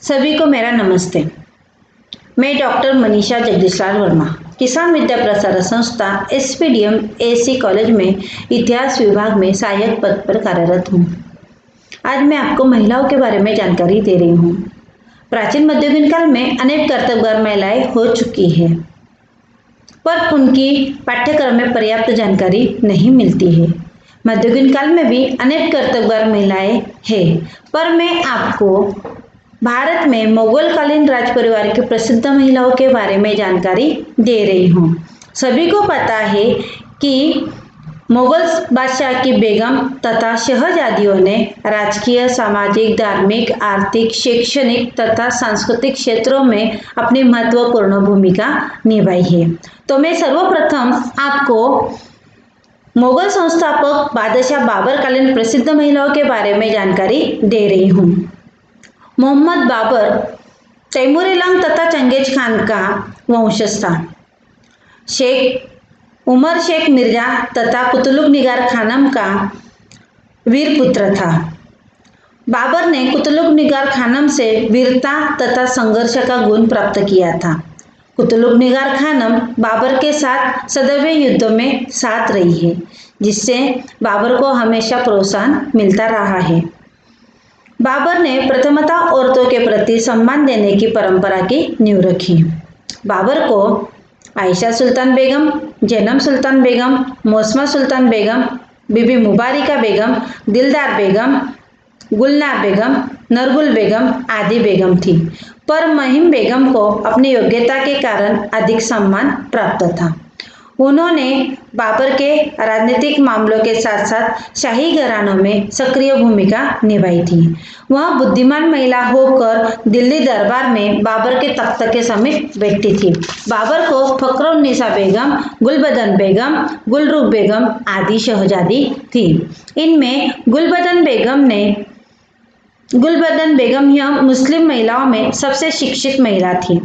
सभी को मेरा नमस्ते। मैं डॉक्टर मनीषा जगदीशलाल वर्मा किसान विद्या प्रसारक संस्था एसपीडीएम एसी कॉलेज में इतिहास विभाग में सहायक पद पर कार्यरत हूँ। आज मैं आपको महिलाओं के बारे में जानकारी दे रही हूँ। प्राचीन मध्ययुगीन काल में अनेक कर्तव्यगार महिलाएं हो चुकी है, पर उनकी पाठ्यक्रम में पर्याप्त जानकारी नहीं मिलती है। मध्ययुगीन काल में भी अनेक कर्तव्यगार महिलाएं हैं, पर मैं आपको भारत में मुगल कालीन राज परिवार की प्रसिद्ध महिलाओं के बारे में जानकारी दे रही हूँ। सभी को पता है कि मुगल बादशाह की बेगम तथा शहजादियों ने राजकीय, सामाजिक, धार्मिक, आर्थिक, शैक्षणिक तथा सांस्कृतिक क्षेत्रों में अपनी महत्वपूर्ण भूमिका निभाई है। तो मैं सर्वप्रथम आपको मुगल संस्थापक बादशाह बाबर कालीन प्रसिद्ध महिलाओं के बारे में जानकारी दे रही हूँ। मोहम्मद बाबर तैमूर-ए-लंग तथा चंगेज खान का वंशज था। शेख उमर शेख मिर्जा तथा कुतुब निगार खानम का वीर पुत्र था। बाबर ने कुतुब निगार खानम से वीरता तथा संघर्ष का गुण प्राप्त किया था। कुतुब निगार खानम बाबर के साथ सदैव युद्धों में साथ रही है, जिससे बाबर को हमेशा प्रोत्साहन मिलता रहा है। बाबर ने प्रथमतः औरतों के प्रति सम्मान देने की परंपरा की नींव रखी। बाबर को आयशा सुल्तान बेगम, जैनब सुल्तान बेगम, मौसमा सुल्तान बेगम, बीबी मुबारिका बेगम, दिलदार बेगम, गुलनार बेगम, नरगुल बेगम आदि बेगम थी, पर महिम बेगम को अपनी योग्यता के कारण अधिक सम्मान प्राप्त था। उन्होंने बाबर के राजनीतिक मामलों के साथ साथ शाही घरानों में सक्रिय भूमिका निभाई थी। वह बुद्धिमान महिला होकर दिल्ली दरबार में बाबर के तख्त के समीप बैठती थी। बाबर को फखरुन्निसा बेगम, गुलबदन बेगम, गुलरुख बेगम आदि शहजादी थी। इनमें गुलबदन बेगम यह मुस्लिम महिलाओं में सबसे शिक्षित महिला थी।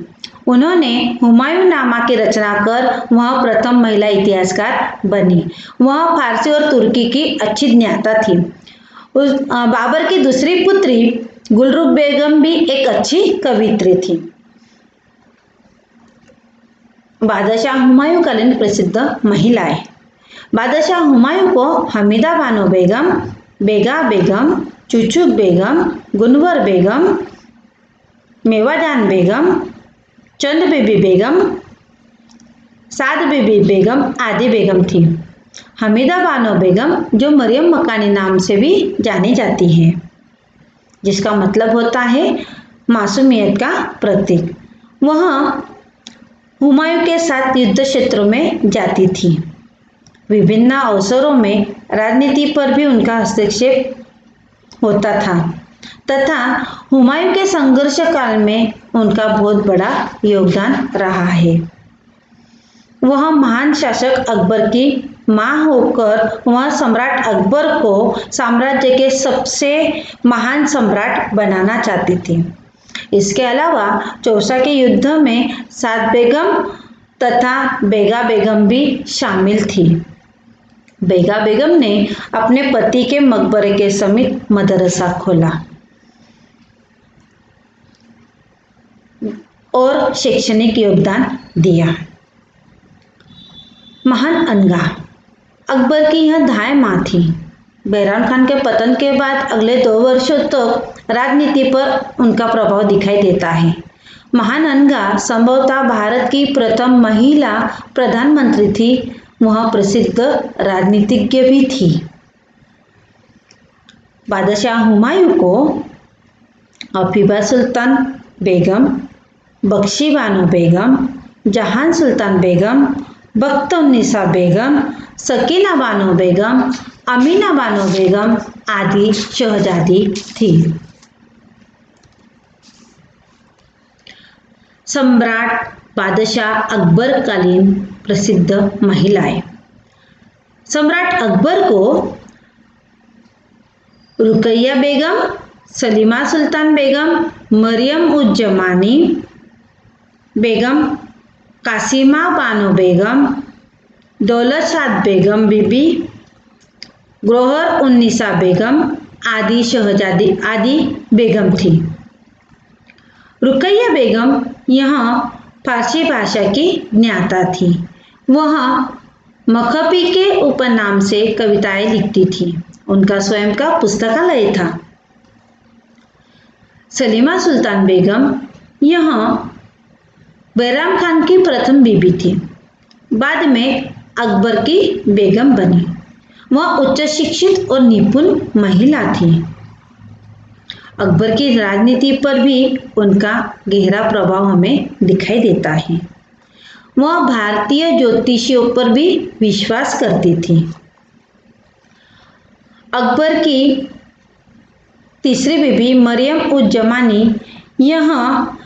उन्होंने हुमायूं नामा की रचना कर वह प्रथम महिला इतिहासकार बनी। वह फारसी और तुर्की की अच्छी ज्ञाता थी। बाबर की दूसरी पुत्री गुलरुख बेगम भी एक अच्छी कवियत्री थी। बादशाह हुमायूं कालीन प्रसिद्ध महिलाएं। बादशाह हुमायूं को हमीदा बानो बेगम, बेगा बेगम, चुचुक बेगम, गुनवर बेगम, मेवाजान बेगम, चंद बीबी बेगम, साद बीबी बेगम आदि बेगम थी। हमीदा बानो बेगम, जो मरियम मकानी नाम से भी जानी जाती है, जिसका मतलब होता है मासूमियत का प्रतीक, वह हुमायूं के साथ युद्ध क्षेत्रों में जाती थी। विभिन्न अवसरों में राजनीति पर भी उनका हस्तक्षेप होता था तथा हुमायूं के संघर्ष काल में उनका बहुत बड़ा योगदान रहा है। वह महान शासक अकबर की मां होकर वह सम्राट अकबर को साम्राज्य के सबसे महान सम्राट बनाना चाहती थी। इसके अलावा चौसा के युद्ध में साद बेगम तथा बेगा बेगम भी शामिल थी। बेगा बेगम ने अपने पति के मकबरे के समीप मदरसा खोला और शैक्षणिक योगदान दिया। महान अनगा अकबर की यह दाएं मां थी। बैराम खान के पतन के बाद अगले 2 वर्षों तक राजनीति पर उनका प्रभाव दिखाई देता है। महान अनगा संभवतः भारत की प्रथम महिला प्रधानमंत्री थी। वह प्रसिद्ध राजनीतिज्ञ भी थी। बादशाह हुमायूं को अफीफा सुल्तान बेगम, बख्शी बानो बेगम, जहान सुल्तान बेगम, बख्त-उन-निसा बेगम, सकीना बानो बेगम, अमीना बानो बेगम आदि शहजादी थी। सम्राट बादशाह अकबर कालीन प्रसिद्ध महिलाएं। सम्राट अकबर को रुकैया बेगम, सलीमा सुल्तान बेगम, मरियम उज जमानी बेगम, कासिमा बानो बेगम, दौलत शाह बेगम बीबी, गौहर-उन-निसा बेगम आदि शहजादी आदि बेगम थी। रुकैया बेगम यहाँ फारसी भाषा की ज्ञाता थी। वह मखपी के उपनाम से कविताएं लिखती थी। उनका स्वयं का पुस्तकालय था। सलीमा सुल्तान बेगम यहाँ बैराम खान की प्रथम बीबी थी। बाद में अकबर की बेगम बनी। वह उच्च शिक्षित और निपुण महिला थी। अकबर की राजनीति पर भी उनका गहरा प्रभाव हमें दिखाई देता है। वह भारतीय ज्योतिषियों पर भी विश्वास करती थी। अकबर की तीसरी बीबी मरियम उज जमानी यहाँ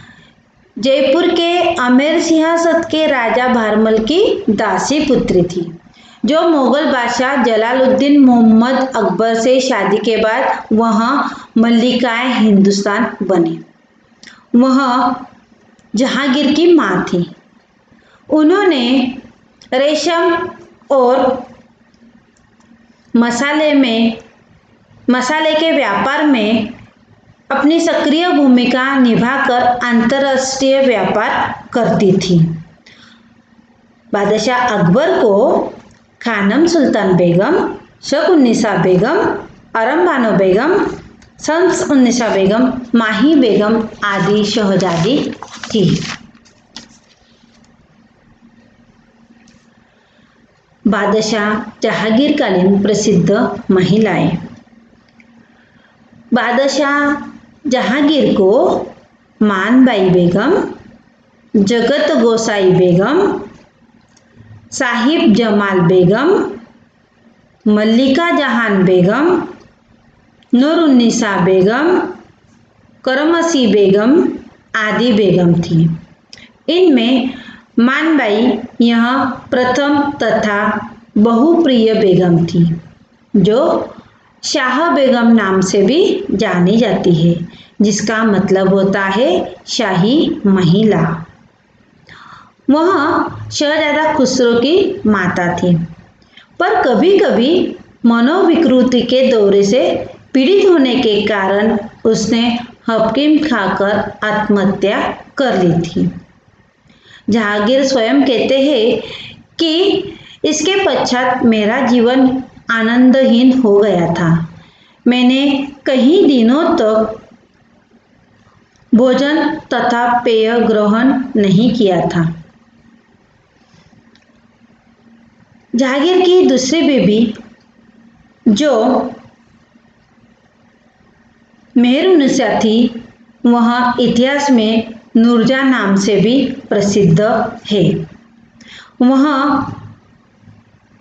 जयपुर के आमेर सियासत के राजा भारमल की दासी पुत्री थी, जो मुगल बादशाह जलालुद्दीन मोहम्मद अकबर से शादी के बाद वहाँ मल्लिकाए हिंदुस्तान बने। वह जहांगीर की माँ थी। उन्होंने रेशम और मसाले के व्यापार में अपनी सक्रिय भूमिका निभाकर अंतर्राष्ट्रीय व्यापार करती थी। बादशाह अकबर को खानम सुल्तान बेगम, शक-उन-निसा बेगम, अरम बानो बेगम, शम्स-उन-निसा बेगम, माही बेगम आदि शहजादी थी। बादशाह जहांगीरकालीन प्रसिद्ध महिलाएं। बादशाह जहांगीर को मानबाई बेगम, जगत गोसाई बेगम, साहिब जमाल बेगम, मल्लिका जहान बेगम, नूर-उन-निसा बेगम, करमसी बेगम आदि बेगम थी। इनमें मानबाई यह प्रथम तथा बहुप्रिय बेगम थी, जो शाह बेगम नाम से भी जानी जाती है, जिसका मतलब होता है शाही महिला। वह शहजादा खुसरो की माता थी, पर कभी-कभी मनोविकृति के दौरे से पीड़ित होने के कारण उसने हकीम खाकर आत्महत्या कर ली थी। जहांगीर स्वयं कहते हैं कि इसके पश्चात मेरा जीवन आनंदहीन हो गया था। मैंने कई दिनों तक भोजन तथा पेय ग्रहण नहीं किया था। जहांगीर की दूसरी बीबी जो मेहरुन्निसा थी, वह इतिहास में नूरजहां नाम से भी प्रसिद्ध है। वह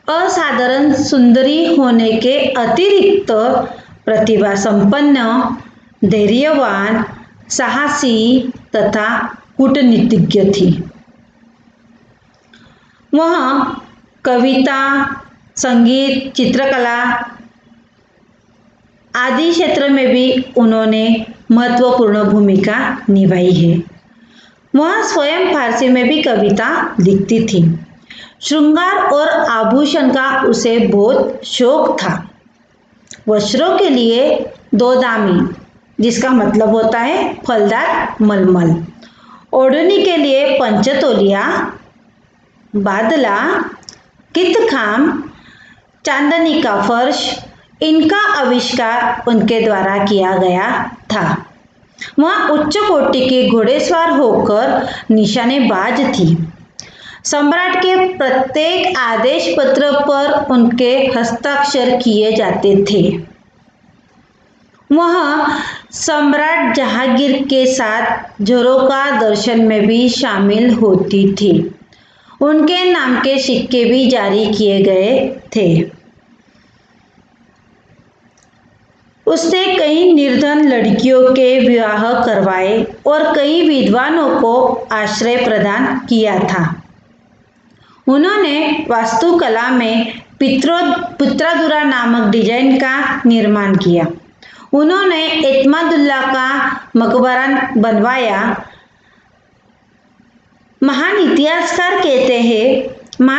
असाधारण सुंदरी होने के अतिरिक्त प्रतिभा संपन्न, धैर्यवान, साहसी तथा कूटनीतिज्ञ थी। वह कविता, संगीत, चित्रकला आदि क्षेत्र में भी उन्होंने महत्वपूर्ण भूमिका निभाई है। वह स्वयं फारसी में भी कविता लिखती थी। श्रृंगार और आभूषण का उसे बहुत शौक था। वस्त्रों के लिए दोदामी, जिसका मतलब होता है फलदार मलमल, ओढ़नी के लिए पंचतोलिया, बादला, कितखाम, चांदनी का फर्श, इनका आविष्कार उनके द्वारा किया गया था। वह उच्च कोटि के घोड़ेसवार होकर निशानेबाज थी। सम्राट के प्रत्येक आदेश पत्र पर उनके हस्ताक्षर किए जाते थे। वह सम्राट जहांगीर के साथ झरोका दर्शन में भी शामिल होती थी। उनके नाम के सिक्के भी जारी किए गए थे। उसने कई निर्धन लड़कियों के विवाह करवाए और कई विद्वानों को आश्रय प्रदान किया था। उन्होंने वास्तुकला में पुत्रादुरा नामक डिजाइन का निर्माण किया। उन्होंने एतमादुल्ला का मकबरा बनवाया। महान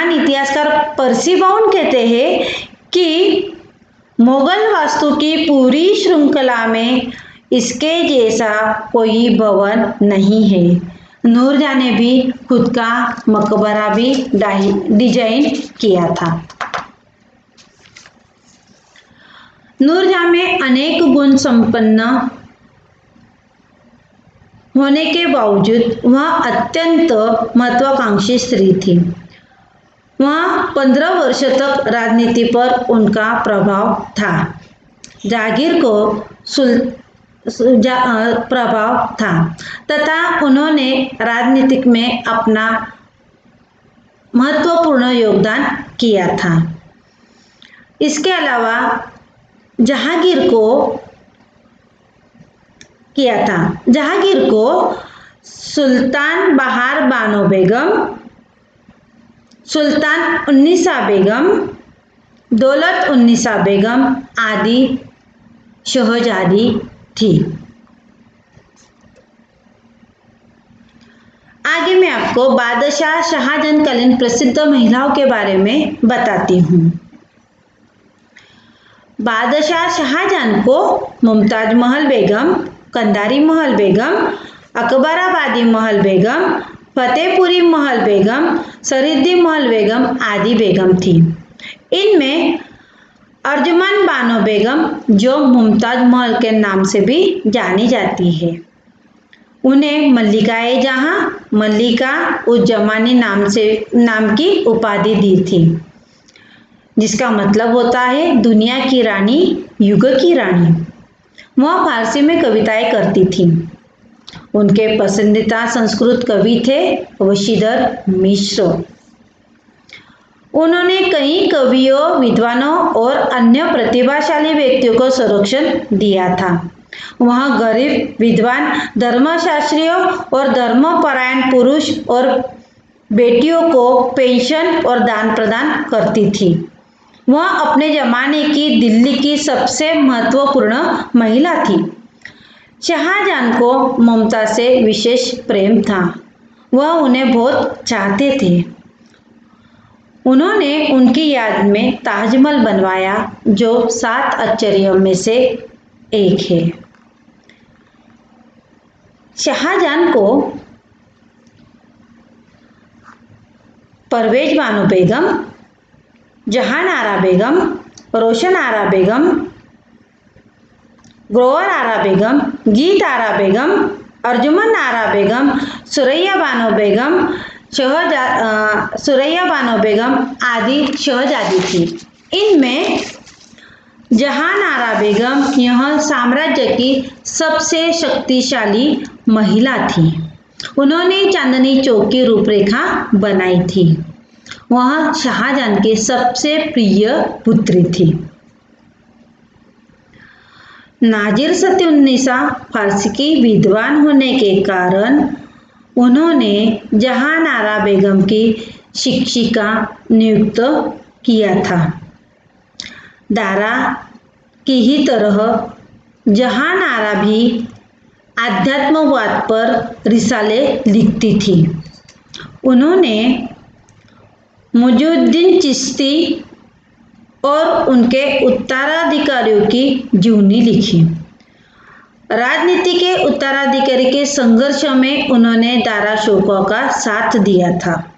इतिहासकार पर्सी बाउन कहते हैं कि मुगल वास्तु की पूरी श्रृंखला में इसके जैसा कोई भवन नहीं है। नूरजहां ने भी खुद का मकबरा भी डिजाइन किया था। नूरजहां में अनेक गुण संपन्न होने के बावजूद वह अत्यंत महत्वाकांक्षी स्त्री थी। वह 15 वर्ष तक राजनीति पर उनका प्रभाव था। जहांगीर को प्रभाव था तथा उन्होंने राजनीतिक में अपना महत्वपूर्ण योगदान किया था। इसके अलावा जहांगीर को सुल्तान बहार बानो बेगम, सुल्तान उन्निसा बेगम, दौलत उन्निसा बेगम आदि शहजादी थी। आगे मैं आपको बादशाह शाहजहां कालीन प्रसिद्ध महिलाओं के बारे में बताती हूँ। बादशाह शाहजहां को मुमताज महल बेगम, कंधारी महल बेगम, अकबराबादी महल बेगम, फतेहपुरी महल बेगम, सरीदी महल बेगम आदि बेगम थी। इनमें अर्जुमन बानो बेगम, जो मुमताज महल के नाम से भी जानी जाती है, उन्हें मल्लिका जहां, मल्लिका उस जमानी नाम की उपाधि दी थी, जिसका मतलब होता है दुनिया की रानी, युग की रानी। वह फारसी में कविताएं करती थी। उनके पसंदीदा संस्कृत कवि थे वशीधर मिश्र। उन्होंने कई कवियों, विद्वानों और अन्य प्रतिभाशाली व्यक्तियों को संरक्षण दिया था। वह गरीब, विद्वान, धर्मशास्त्रियों और धर्मपरायण पुरुष और बेटियों को पेंशन और दान प्रदान करती थी। वह अपने जमाने की दिल्ली की सबसे महत्वपूर्ण महिला थी। शाहजहां को मुमताज से विशेष प्रेम था। वह उन्हें बहुत चाहते थे। उन्होंने उनकी याद में ताजमहल बनवाया, जो 7 आश्चर्यों में से एक है। शाहजहां को परवेज बानो बेगम, जहान आरा बेगम, रोशन आरा बेगम, ग्रोवर आरा बेगम, गीत आरा बेगम, अर्जुमन आरा बेगम, सुरैया बानो बेगम आदि शहजादी थी। इनमें जहान आरा बेगम यह साम्राज्य की सबसे शक्तिशाली महिला थी। उन्होंने चांदनी चौक की रूपरेखा बनाई थी। वह शाहजहां की सबसे प्रिय पुत्री थी। नाजिर सती-उन्निसा फारसी की विद्वान होने के कारण उन्होंने जहान आरा बेगम की शिक्षिका नियुक्त किया था। दारा की ही तरह जहान आरा भी आध्यात्मवाद पर रिसाले लिखती थी। उन्होंने मुइजुद्दीन चिश्ती और उनके उत्तराधिकारियों की जीवनी लिखी। राजनीति के उत्तराधिकारी के संघर्ष में उन्होंने दारा शकों का साथ दिया था।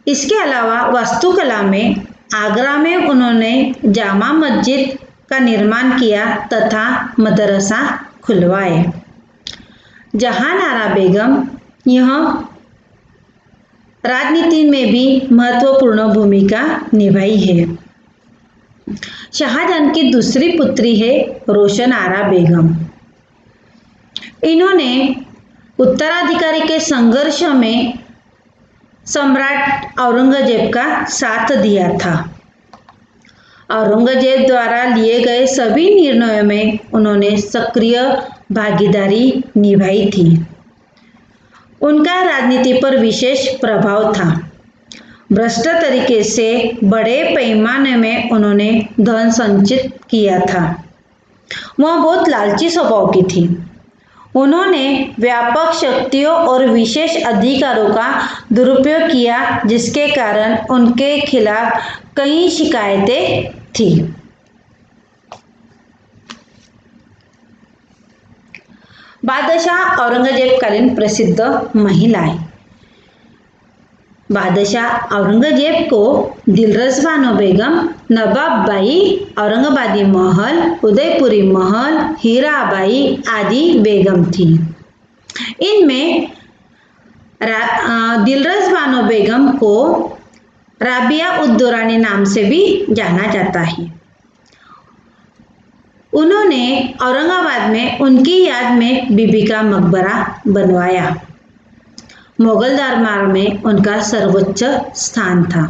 इसके अलावा वास्तुकला में आगरा में उन्होंने जामा मस्जिद का निर्माण किया तथा मदरसा खुलवाए। जहान आरा बेगम यह राजनीति में भी महत्वपूर्ण भूमिका निभाई है। शाहजहां की दूसरी पुत्री है रोशन आरा बेगम। इन्होंने उत्तराधिकारी के संघर्ष में सम्राट औरंगजेब का साथ दिया था। औरंगजेब द्वारा लिए गए सभी निर्णयों में उन्होंने सक्रिय भागीदारी निभाई थी। उनका राजनीति पर विशेष प्रभाव था। भ्रष्ट तरीके से बड़े पैमाने में उन्होंने धन संचित किया था। वह बहुत लालची स्वभाव की थी। उन्होंने व्यापक शक्तियों और विशेष अधिकारों का दुरुपयोग किया, जिसके कारण उनके खिलाफ कई शिकायतें थी। बादशाह औरंगजेबकालीन प्रसिद्ध महिलाएं। बादशाह औरंगजेब को दिलरस बानो बेगम, नवाबबाई, औरंगाबादी महल, उदयपुरी महल, हीराबाई आदि बेगम थी। इनमें दिलरस बानो बेगम को राबिया उद दुरानी नाम से भी जाना जाता है। उन्होंने औरंगाबाद में उनकी याद में बीबी का मकबरा बनवाया। मुगल दरबार में उनका सर्वोच्च स्थान था,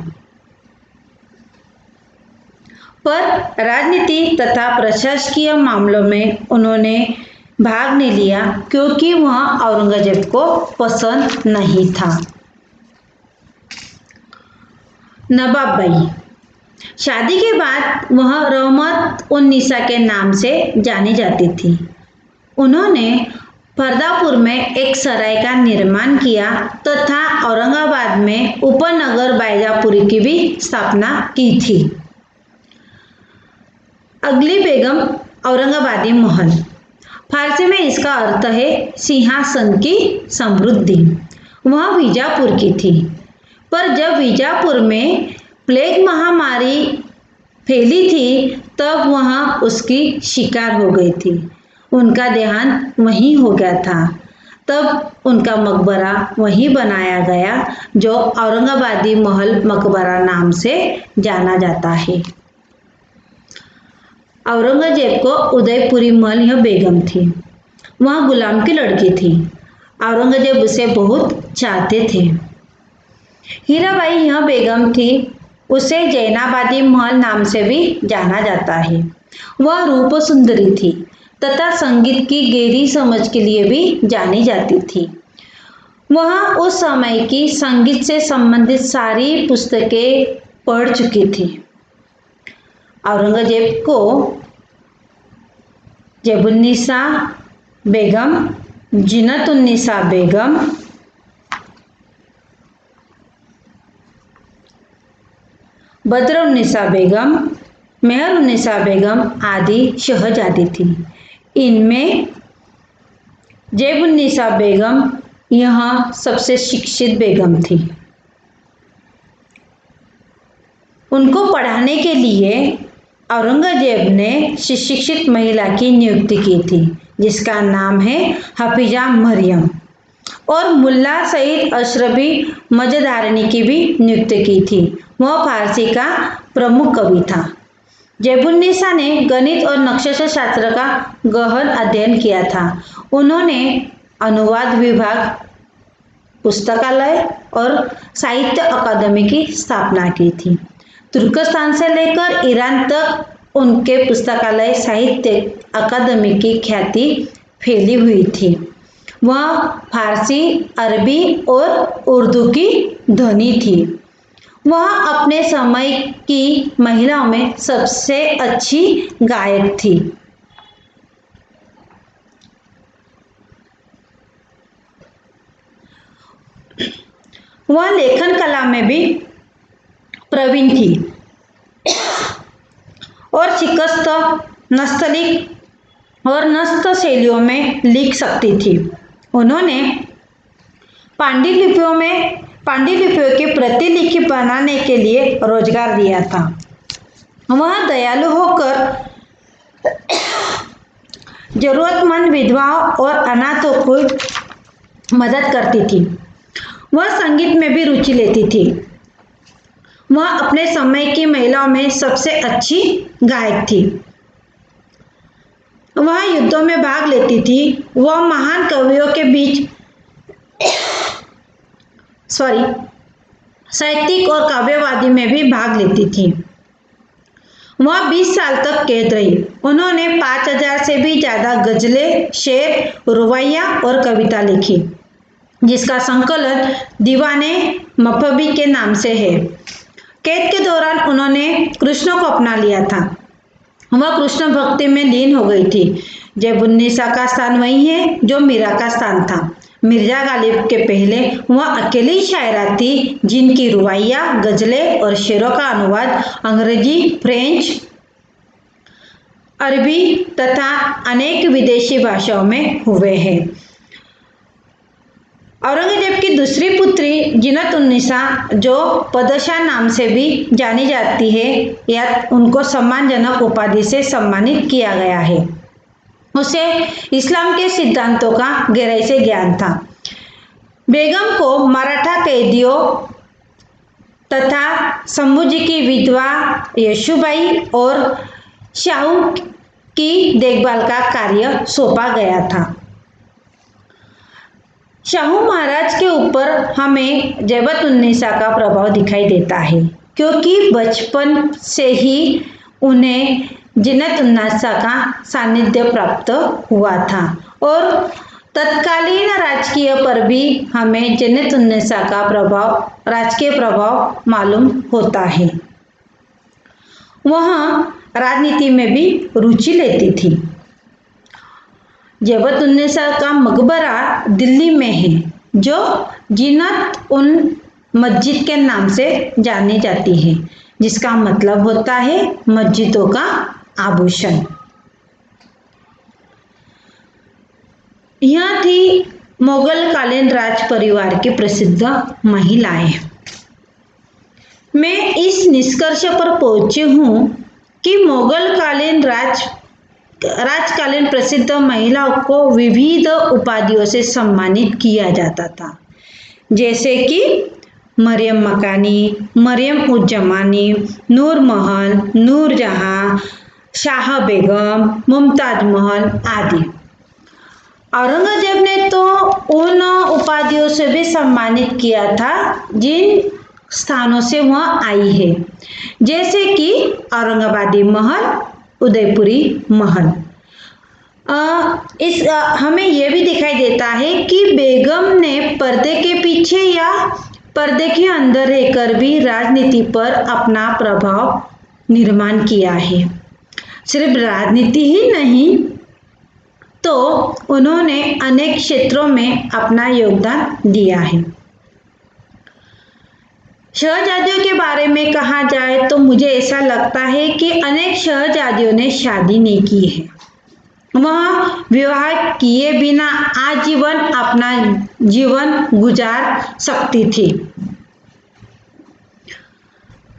पर राजनीति तथा प्रशासकीय मामलों में उन्होंने भाग नहीं लिया क्योंकि वह औरंगजेब को पसंद नहीं था। नवाबबाई, शादी के बाद वह रहमत उन निसा के नाम से जानी जाती थी। उन्होंने फरदापुर में एक सराय का निर्माण किया तथा औरंगाबाद में उपनगर बैजापुरी की भी स्थापना की थी। अगली बेगम औरंगाबादी महल। फारसी में इसका अर्थ है सिंहासन की समृद्धि। वह बीजापुर की थी, पर जब बीजापुर में प्लेग महामारी फैली थी तब वह उसकी शिकार हो गई थी। उनका देहांत वहीं हो गया था। तब उनका मकबरा वहीं बनाया गया जो औरंगाबादी महल मकबरा नाम से जाना जाता है। औरंगजेब को उदयपुरी महल यह बेगम थी। वह गुलाम की लड़की थी। औरंगजेब उसे बहुत चाहते थे। हीराबाई यह बेगम थी। उसे जैनाबादी महल नाम से भी जाना जाता है। वह रूप सुंदरी थी तथा संगीत की गहरी समझ के लिए भी जानी जाती थी। वह उस समय की संगीत से संबंधित सारी पुस्तकें पढ़ चुकी थी। औरंगजेब को जैबुन्निसा बेगम, जीनतुन्निसा बेगम, बद्रुन्निसा बेगम, मेहरुन्निसा बेगम आदि शहजादी थी। इनमें जैबुन्निसा बेगम यह सबसे शिक्षित बेगम थी। उनको पढ़ाने के लिए औरंगजेब ने शिक्षित महिला की नियुक्ति की थी जिसका नाम है हफीजा मरियम, और मुल्ला सईद अशरफी मजदारनी की भी नियुक्ति की थी। वह फारसी का प्रमुख कवि था। जैबुन्निसा ने गणित और नक्षत्र शास्त्र का गहन अध्ययन किया था। उन्होंने अनुवाद विभाग, पुस्तकालय और साहित्य अकादमी की स्थापना की थी। तुर्कस्तान से लेकर ईरान तक उनके पुस्तकालय, साहित्य अकादमी की ख्याति फैली हुई थी। वह फारसी, अरबी और उर्दू की धनी थी। वह अपने समय की महिलाओं में सबसे अच्छी गायक थी। वह लेखन कला में भी प्रवीण थी और शिकस्त, नस्तलिक और नस्त शैलियों में लिख सकती थी। उन्होंने पांडुलिपियों की प्रतिलिपि बनाने के लिए रोजगार दिया था। वह दयालु होकर जरूरतमंद विधवाओं और अनाथों को मदद करती थी। वह संगीत में भी रुचि लेती थी। वह अपने समय की महिलाओं में सबसे अच्छी गायक थी। वह युद्धों में भाग लेती थी। वह महान कवियों के बीच साहित्यिक और काव्यवादी में भी भाग लेती थी। वह 20 साल तक कैद रही। उन्होंने 5000 से भी ज्यादा गजलें, शेर, रुबाइयाँ और कविता लिखी जिसका संकलन दीवाने मफबी के नाम से है। कैद के दौरान उन्होंने कृष्ण को अपना लिया था। वह कृष्ण भक्ति में लीन हो गई थी। जैबुन्निसा का स्थान वही है जो मीरा का स्थान था। मिर्जा गालिब के पहले वह अकेली शायरा थी जिनकी रुबाइयाँ, गजलें और शेरों का अनुवाद अंग्रेजी, फ्रेंच, अरबी तथा अनेक विदेशी भाषाओं में हुए हैं। औरंगजेब की दूसरी पुत्री जीनत उन्निसा, जो पदशाह नाम से भी जानी जाती है, या उनको सम्मानजनक उपाधि से सम्मानित किया गया है। उसे इस्लाम के सिद्धांतों का गहराई से ज्ञान था। बेगम को मराठा कैदियों तथा शंभूजी की विधवा यशुबाई और शाहू की देखभाल का कार्य सौंपा गया था। शाहू महाराज के ऊपर हमें जैबत उन्निसा का प्रभाव दिखाई देता है, क्योंकि बचपन से ही उन्हें जीनत उन्निसा का सानिध्य प्राप्त हुआ था और तत्कालीन राजकीय पर भी हमें जीनत उन्निसा का राजकीय प्रभाव मालूम होता है। वह राजनीति में भी रुचि लेती थी। जैबत उन्निसा का मकबरा दिल्ली में है, जो जीनत उन मस्जिद के नाम से जानी जाती है, जिसका मतलब होता है मस्जिदों का आभूषण। यह थी मुगल कालीन राज परिवार की प्रसिद्ध महिलाएं। मैं इस निष्कर्ष पर पहुंची हूँ कि मुगल कालीन राजकालीन प्रसिद्ध महिलाओं को विविध उपाधियों से सम्मानित किया जाता था, जैसे कि मरियम मकानी, मरियम उज जमानी, नूर महल, नूरजहां, शाह बेगम, मुमताज महल आदि। औरंगजेब ने तो उन उपाधियों से भी सम्मानित किया था जिन स्थानों से वह आई है, जैसे कि औरंगाबादी महल, उदयपुरी महल। हमें यह भी दिखाई देता है कि बेगम ने पर्दे के पीछे या पर्दे के अंदर रहकर भी राजनीति पर अपना प्रभाव निर्माण किया है। सिर्फ राजनीति ही नहीं, तो उन्होंने अनेक क्षेत्रों में अपना योगदान दिया है। शहजादियों के बारे में कहा जाए तो मुझे ऐसा लगता है कि अनेक शहजादियों ने शादी नहीं की है। वह विवाह किए बिना आजीवन अपना जीवन गुजार सकती थी।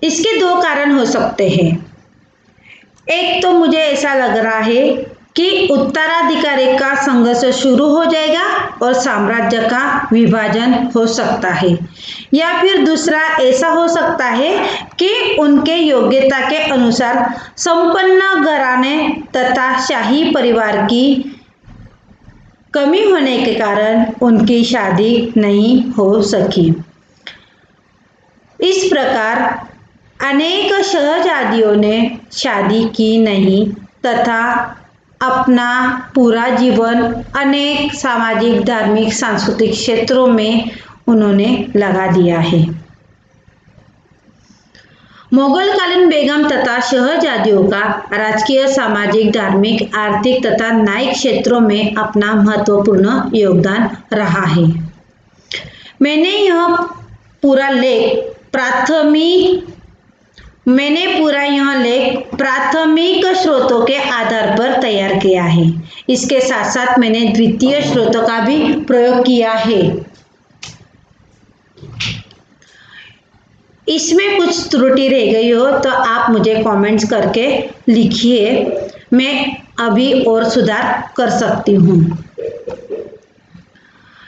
इसके दो कारण हो सकते हैं। एक तो मुझे ऐसा लग रहा है कि उत्तराधिकारी का संघर्ष शुरू हो जाएगा और साम्राज्य का विभाजन हो सकता है, या फिर दूसरा ऐसा हो सकता है कि उनके योग्यता के अनुसार संपन्न घराने तथा शाही परिवार की कमी होने के कारण उनकी शादी नहीं हो सकी। इस प्रकार अनेक शहजादियों ने शादी की नहीं तथा अपना पूरा जीवन अनेक सामाजिक, धार्मिक, सांस्कृतिक क्षेत्रों में उन्होंने लगा दिया है। मुगलकालीन बेगम तथा शहजादियों का राजकीय, सामाजिक, धार्मिक, आर्थिक तथा न्यायिक क्षेत्रों में अपना महत्वपूर्ण योगदान रहा है। मैंने यह पूरा लेख प्राथमिक स्रोतों के आधार पर तैयार किया है। इसके साथ साथ मैंने द्वितीय स्रोतों का भी प्रयोग किया है। इसमें कुछ त्रुटि रह गई हो तो आप मुझे कमेंट्स करके लिखिए, मैं अभी और सुधार कर सकती हूँ।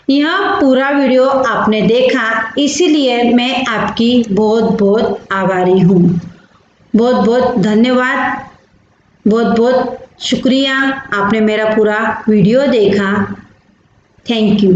यह पूरा वीडियो आपने देखा, इसीलिए मैं आपकी बहुत बहुत आभारी हूँ। बहुत बहुत धन्यवाद, बहुत बहुत शुक्रिया, आपने मेरा पूरा वीडियो देखा। Thank you.